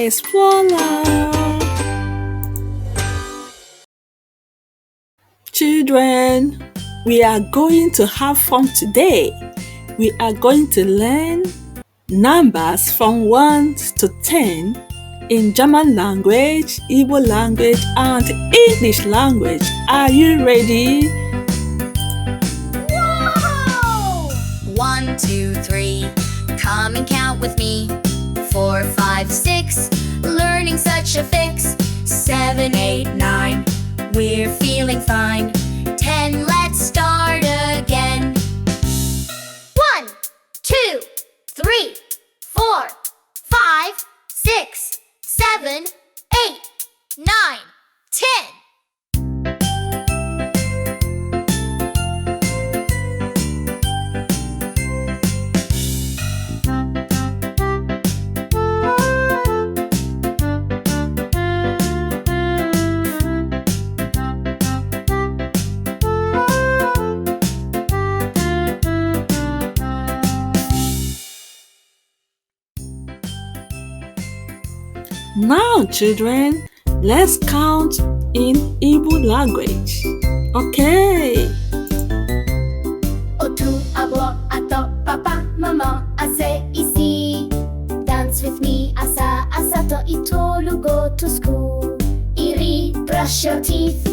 es voila! Children, we are going to have fun today. We are going to learn numbers from 1 to 10 in German language, Igbo language, and English language. Are you ready? Whoa! 1, 2, 3, come and count with me. 4, 5, 6, learning such a fix. 7, 8, 9, we're feeling fine. 10, let's start again. 1, 2, 3, 4, 5, 6, 7, 8, 9, 10. Now, children, let's count in Igbo language. Okay. Otu, abụọ, atọ, papa, mama, ase, isii. Dance with me, Asaa, asatọ, itoolu, go to school. Iri, brush your teeth.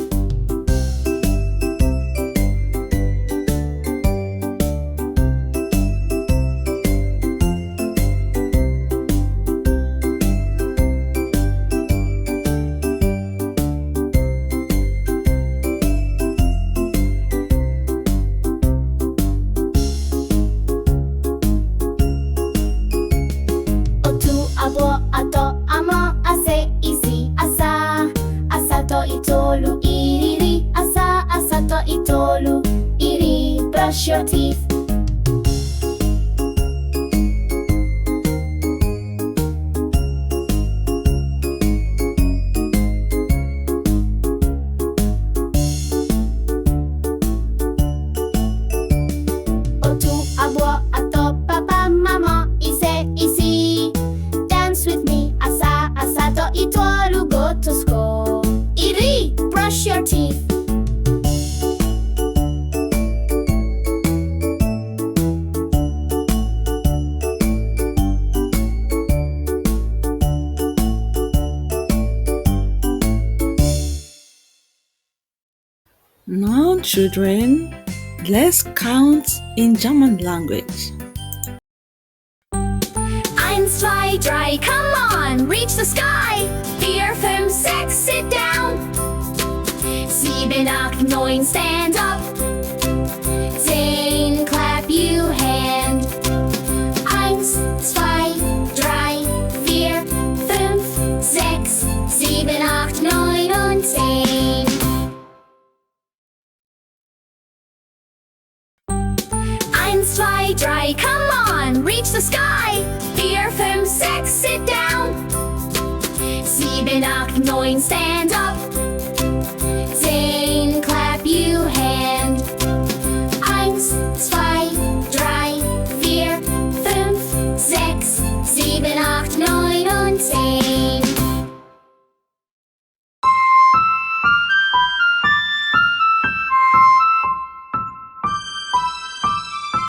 Abụọ, atọ, anọ, ise, isii, asaa, asatọ, itoolu, iri, asaa, asatọ, itoolu, iri, brush your teeth. Otu, abụọ, atọ, papa, mama, ise, isii. Dance with me, Asaa, asatọ, itoolu, go to school. Iri, brush your teeth. Now, children, let's count in German language. Eins, zwei, drei, come on, reach the sky. Vier, fünf, sechs, sit down. Sieben, acht, neun, stand up. Zehn, clap you hand. Eins, zwei, drei, vier, fünf, sechs, sieben, acht, neun und 10. Eins, zwei, drei, come on, reach the sky. Vier, fünf, sechs, sit down. Sieben, acht, neun, stand up.